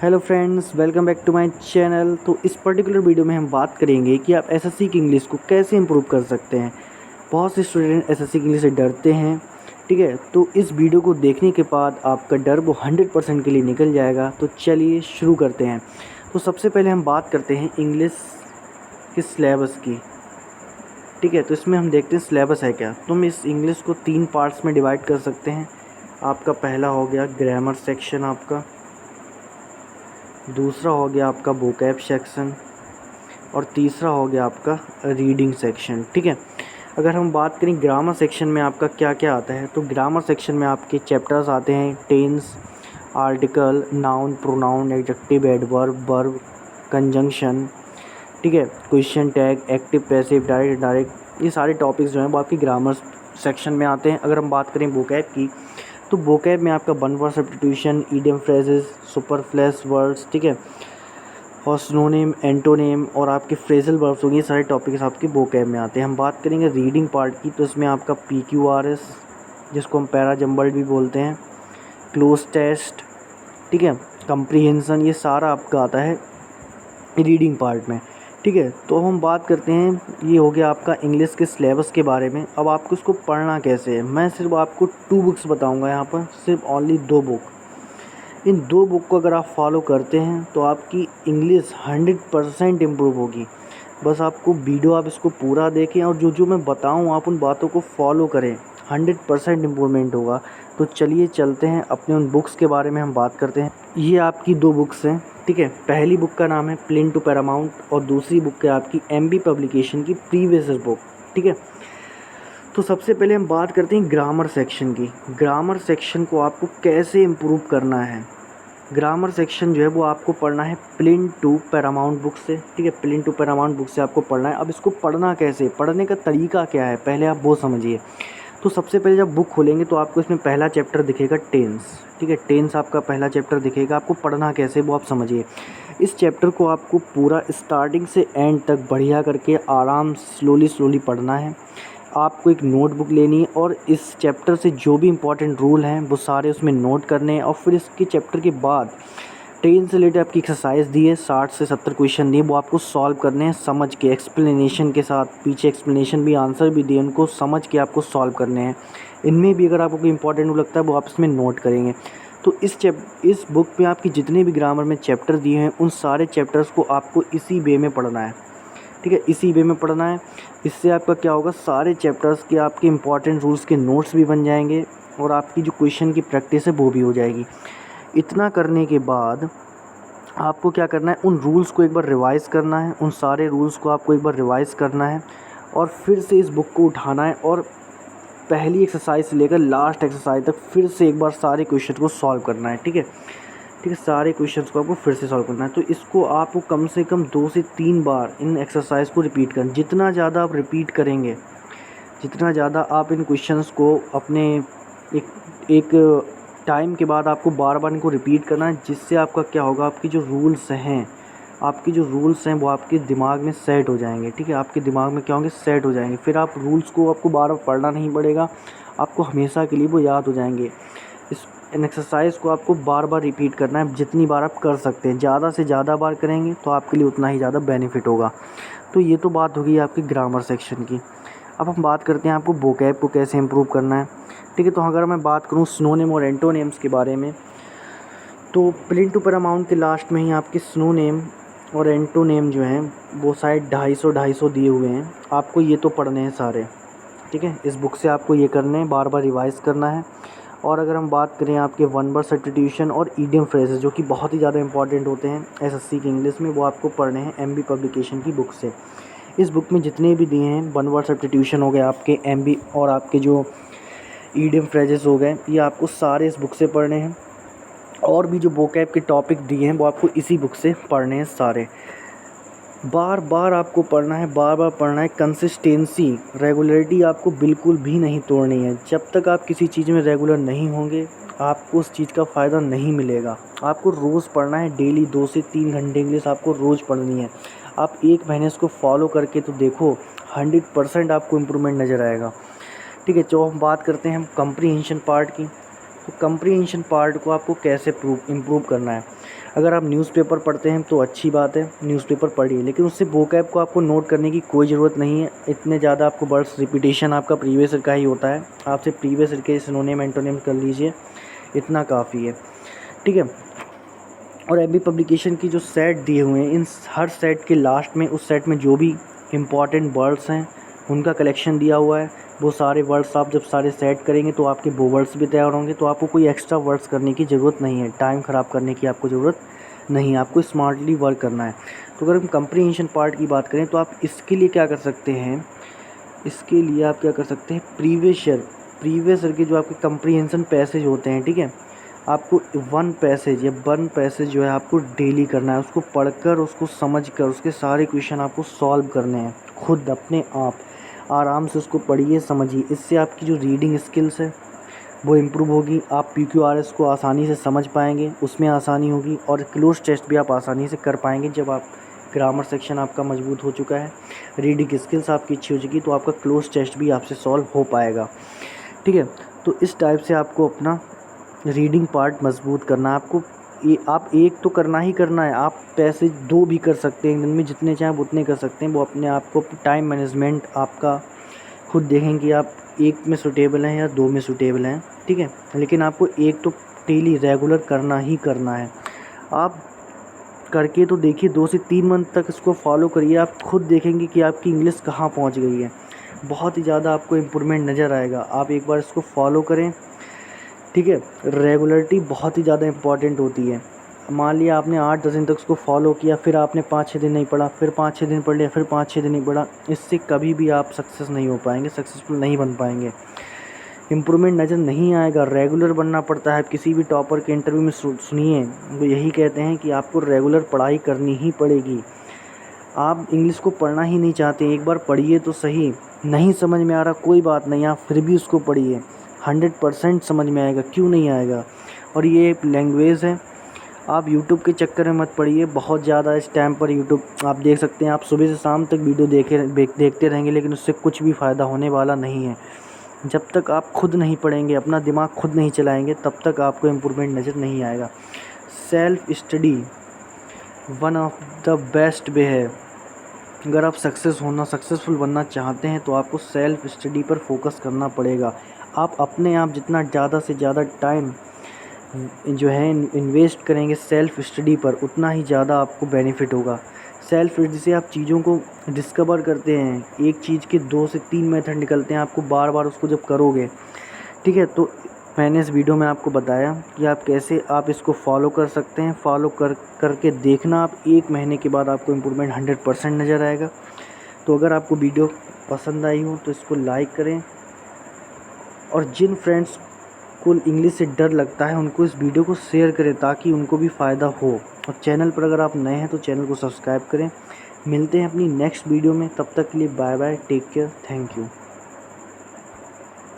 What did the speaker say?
Hello friends, welcome back to my channel. तो इस particular video में हम बात करेंगे कि आप एसएससी की इंग्लिश को कैसे इंप्रूव कर सकते हैं। बहुत से स्टूडेंट एसएससी की इंग्लिश से डरते हैं, ठीक है। तो इस वीडियो को देखने के बाद आपका डर वो 100% के लिए निकल जाएगा। तो चलिए शुरू करते हैं। तो सबसे पहले हम बात करते हैं इंग्लिश के सिलेबस की, ठीक है। तो इसमें हम देखते हैं सिलेबस है क्या। तो हम इस इंग्लिश को 3 पार्ट्स में डिवाइड कर सकते हैं। आपका पहला हो गया ग्रामर सेक्शन, आपका दूसरा हो गया आपका वोकैब सेक्शन, और तीसरा हो गया आपका रीडिंग सेक्शन, ठीक है। अगर हम बात करें ग्रामर सेक्शन में आपका क्या क्या आता है, तो ग्रामर सेक्शन में आपके चैप्टर्स आते हैं tense, article, noun, pronoun, adjective, adverb, verb, conjunction, ठीक है, question tag, active, passive, direct, indirect, ये सारे टॉपिक्स जो हैं वो आपकी ग्रामर सेक्शन में आते हैं। अगर हम बात करें वोकैब की, तो वोकैब में आपका one word substitution, idiom phrases, superfluous words, ठीक है, और सिनोनिम, एंटोनिम और आपके फ्रेजल वर्ब्स होंगे, ये सारे टॉपिक्स आपके वोकैब में आते हैं। हम बात करेंगे रीडिंग पार्ट की, तो इसमें आपका PQRS, जिसको हम पैरा जम्बल्ड भी बोलते हैं, क्लोज टेस्ट, ठीक है, कंप्रीहेंशन, ये सारा आपका आता है रीडिंग पार्ट में, ठीक है। तो हम बात करते हैं, ये हो गया आपका इंग्लिश के सिलेबस के बारे में। अब आपको इसको पढ़ना कैसे है, मैं सिर्फ आपको 2 बुक्स बताऊंगा यहाँ पर, सिर्फ ओनली 2 बुक। इन 2 बुक को अगर आप फॉलो करते हैं तो आपकी इंग्लिश 100% इम्प्रूव होगी। बस आपको वीडियो आप इसको पूरा देखें और जो जो मैं बताऊँ आप उन बातों को फॉलो करें, 100% इम्प्रूवमेंट होगा। तो चलिए चलते हैं अपने उन बुक्स के बारे में हम बात करते हैं। ये आपकी 2 बुक्स हैं, ठीक है। पहली बुक का नाम है प्लेन टू पैरामाउंट और दूसरी बुक है आपकी MB पब्लिकेशन की प्रीवियस बुक, ठीक है। तो सबसे पहले हम बात करते हैं ग्रामर सेक्शन की। ग्रामर सेक्शन को आपको कैसे इम्प्रूव करना है। ग्रामर सेक्शन जो है वो आपको पढ़ना है प्लेन टू पैरामाउंट बुक से, ठीक है। प्लेन टू पैरामाउंट बुक से आपको पढ़ना है। अब इसको पढ़ना कैसे, पढ़ने का तरीका क्या है, पहले आप वो समझिए। तो सबसे पहले जब बुक खोलेंगे तो आपको इसमें पहला चैप्टर दिखेगा टेंस, ठीक है। टेंस आपका पहला चैप्टर दिखेगा। आपको पढ़ना कैसे वो आप समझिए। इस चैप्टर को आपको पूरा स्टार्टिंग से एंड तक बढ़िया करके आराम स्लोली पढ़ना है। आपको एक नोटबुक लेनी है और इस चैप्टर से जो भी इम्पोर्टेंट रूल हैं वो सारे उसमें नोट करने हैं। और फिर इसके चैप्टर के बाद 10 से रिलेटेड आपकी एक्सरसाइज दी है, 60 से 70 क्वेश्चन दिए, वो आपको सॉल्व करने हैं समझ के, एक्सप्लेनेशन के साथ। पीछे एक्सप्लेनेशन भी, आंसर भी दिए, उनको समझ के आपको सॉल्व करने हैं। इनमें भी अगर आपको कोई इंपॉर्टेंट रूल लगता है वो आप इसमें नोट करेंगे। तो इस बुक में आपकी जितने भी ग्रामर में चैप्टर दिए हैं उन सारे चैप्टर्स को आपको इसी वे में पढ़ना है, ठीक है, इसी वे में पढ़ना है। इससे आपका क्या होगा, सारे चैप्टर्स के आपके इंपॉर्टेंट रूल्स के नोट्स भी बन जाएंगे और आपकी जो क्वेश्चन की प्रैक्टिस है वो भी हो जाएगी। इतना करने के बाद आपको क्या करना है, उन रूल्स को एक बार रिवाइज़ करना है, उन सारे रूल्स को आपको एक बार रिवाइज़ करना है और फिर से इस बुक को उठाना है और पहली एक्सरसाइज से लेकर लास्ट एक्सरसाइज तक फिर से एक बार सारे क्वेश्चन को सॉल्व करना है, ठीक है, ठीक है। सारे क्वेश्चंस को आपको फिर से सॉल्व करना है। तो इसको आपको कम से कम 2 से 3 बार इन एक्सरसाइज को रिपीट करना। जितना ज़्यादा आप रिपीट करेंगे, जितना ज़्यादा आप इन क्वेश्चंस को अपने एक टाइम के बाद आपको बार बार इनको रिपीट करना है, जिससे आपका क्या होगा, आपकी जो रूल्स हैं वो आपके दिमाग में सेट हो जाएंगे, ठीक है। आपके दिमाग में क्या होंगे, सेट हो जाएंगे। फिर आप रूल्स को आपको बार बार पढ़ना नहीं पड़ेगा, आपको हमेशा के लिए वो याद हो जाएंगे। इन एक्सरसाइज को आपको बार बार रिपीट करना है, जितनी बार आप कर सकते हैं। ज़्यादा से ज़्यादा बार करेंगे तो आपके लिए उतना ही ज़्यादा बेनिफिट होगा। तो ये तो बात होगी आपकी ग्रामर सेक्शन की। अब हम बात करते हैं आपको वोकैब को कैसे इम्प्रूव करना है, ठीक है। तो अगर मैं बात करूँ सिनोनिम और एंटोनिम्स के बारे में, तो प्लेन टू पैरामाउंट के लास्ट में ही आपके सिनोनिम और एंटोनिम जो हैं वो शायद 250 दिए हुए हैं। आपको ये तो पढ़ने हैं सारे, ठीक है। इस बुक से आपको ये करने हैं, बार बार रिवाइज़ करना है। और अगर हम बात करें आपके वन वर्ड सब्स्टिट्यूशन और ईडियम फ्रेजेस, जो कि बहुत ही ज़्यादा इंपॉर्टेंट होते हैं एसएससी की इंग्लिश में, वो आपको पढ़ने हैं MB पब्लिकेशन की बुक से। इस बुक में जितने भी दिए हैं, वन वर्ड सब्स्टिट्यूशन हो गए आपके, MB और आपके जो ईडियम फ्रेजेस हो गए, ये आपको सारे इस बुक से पढ़ने हैं। और भी जो वोकैब के टॉपिक दिए हैं वो आपको इसी बुक से पढ़ने हैं सारे। बार बार आपको पढ़ना है, बार बार पढ़ना है। कंसिस्टेंसी, रेगुलरिटी आपको बिल्कुल भी नहीं तोड़नी है। जब तक आप किसी चीज़ में रेगुलर नहीं होंगे आपको उस चीज़ का फ़ायदा नहीं मिलेगा। आपको रोज़ पढ़ना है, डेली 2 से 3 घंटे इंग्लिश आपको रोज़ पढ़नी है। आप 1 महीने इसको फॉलो करके तो देखो, 100% आपको इम्प्रूवमेंट नज़र आएगा, ठीक है। जो हम बात करते हैं हम कंप्रीहेंशन पार्ट की, तो कंप्रीहेंशन पार्ट को आपको कैसे इम्प्रूव करना है। अगर आप न्यूज़पेपर पढ़ते हैं तो अच्छी बात है, न्यूज़पेपर पढ़िए, लेकिन उससे वोकैब को आपको नोट करने की कोई ज़रूरत नहीं है। इतने ज़्यादा आपको वर्ड्स रिपीटेशन आपका प्रीवियस ईयर का ही होता है, आप सिर्फ प्रीवियस ईयर के सिनोनिम एंटोनिम कर लीजिए, इतना काफ़ी है, ठीक है। और एमबी पब्लिकेशन की जो सेट दिए हुए हैं, इन हर सेट के लास्ट में उस सेट में जो भी इम्पॉर्टेंट वर्ड्स हैं उनका कलेक्शन दिया हुआ है। वो सारे वर्ड्स आप जब सारे सेट करेंगे तो आपके वो वर्ड्स भी तैयार होंगे, तो आपको कोई एक्स्ट्रा वर्ड्स करने की ज़रूरत नहीं है, टाइम ख़राब करने की आपको ज़रूरत नहीं है, आपको स्मार्टली वर्क करना है। तो अगर हम कंप्रीहेंशन पार्ट की बात करें तो आप इसके लिए क्या कर सकते हैं, इसके लिए आप क्या कर सकते हैं, प्रीवियस ईयर के जो आपके कंप्रीहेंशन पैसेज होते हैं, ठीक है, आपको वन पैसेज जो है आपको डेली करना है, उसको पढ़कर उसको समझकर उसके सारे क्वेश्चन आपको सॉल्व करने हैं खुद अपने आप, आराम से उसको पढ़िए समझिए। इससे आपकी जो रीडिंग स्किल्स है वो इम्प्रूव होगी, आप PQRS को आसानी से समझ पाएंगे, उसमें आसानी होगी, और क्लोज टेस्ट भी आप आसानी से कर पाएंगे। जब आप ग्रामर सेक्शन आपका मजबूत हो चुका है, रीडिंग स्किल्स आपकी अच्छी हो चुकी, तो आपका क्लोज टेस्ट भी आपसे सॉल्व हो पाएगा, ठीक है। तो इस टाइप से आपको अपना रीडिंग पार्ट मजबूत करना है। आपको ये आप एक तो करना ही करना है, आप पैसे 2 भी कर सकते हैं, दिन में जितने चाहें उतने कर सकते हैं, वो अपने आप को टाइम मैनेजमेंट आपका खुद देखें कि आप 1 में सूटेबल हैं या 2 में सूटेबल हैं, ठीक है। लेकिन आपको एक तो डेली रेगुलर करना ही करना है। आप करके तो देखिए, 2 से 3 मंथ तक इसको फॉलो करिए, आप खुद देखेंगे कि आपकी इंग्लिश कहाँ पहुँच गई है, बहुत ही ज़्यादा आपको इम्प्रूवमेंट नज़र आएगा। आप एक बार इसको फॉलो करें, ठीक है। रेगुलरिटी बहुत ही ज़्यादा इम्पॉर्टेंट होती है। मान लिया आपने 8-10 दिन तक उसको फॉलो किया, फिर आपने 5-6 दिन नहीं पढ़ा, फिर 5-6 दिन पढ़ लिया, फिर 5-6 दिन नहीं पढ़ा, इससे कभी भी आप सक्सेस नहीं हो पाएंगे, सक्सेसफुल नहीं बन पाएंगे, इम्प्रूवमेंट नज़र नहीं आएगा। रेगुलर बनना पड़ता है। किसी भी टॉपर के इंटरव्यू में सुनिए, वो यही कहते हैं कि आपको रेगुलर पढ़ाई करनी ही पड़ेगी। आप इंग्लिश को पढ़ना ही नहीं चाहते, एक बार पढ़िए तो सही, नहीं समझ में आ रहा कोई बात नहीं, आप फिर भी उसको पढ़िए, 100% समझ में आएगा, क्यों नहीं आएगा। और ये एक लैंग्वेज है, आप यूट्यूब के चक्कर में मत पड़िए, बहुत ज़्यादा इस टाइम पर यूट्यूब आप देख सकते हैं, आप सुबह से शाम तक वीडियो देखते रहेंगे, लेकिन उससे कुछ भी फ़ायदा होने वाला नहीं है। जब तक आप खुद नहीं पढ़ेंगे, अपना दिमाग खुद नहीं चलाएंगे, तब तक आपको इम्प्रूवमेंट नज़र नहीं आएगा। Self study one of the best way है। अगर आप सक्सेसफुल बनना चाहते हैं तो आपको सेल्फ स्टडी पर फोकस करना पड़ेगा। आप अपने आप जितना ज़्यादा से ज़्यादा टाइम जो है इन्वेस्ट करेंगे सेल्फ स्टडी पर, उतना ही ज़्यादा आपको बेनिफिट होगा। सेल्फ स्टडी से आप चीज़ों को डिस्कवर करते हैं, एक चीज़ के 2 से 3 मेथड निकलते हैं, आपको बार बार उसको जब करोगे, ठीक है। तो मैंने इस वीडियो में आपको बताया कि आप कैसे आप इसको फॉलो कर सकते हैं। फॉलो करके देखना, आप 1 महीने के बाद आपको इम्प्रूवमेंट 100% नज़र आएगा। तो अगर आपको वीडियो पसंद आई हो तो इसको लाइक करें, और जिन फ्रेंड्स को इंग्लिश से डर लगता है उनको इस वीडियो को शेयर करें, ताकि उनको भी फ़ायदा हो। और चैनल पर अगर आप नए हैं तो चैनल को सब्सक्राइब करें। मिलते हैं अपनी नेक्स्ट वीडियो में, तब तक के लिए bye bye, take care, thank you.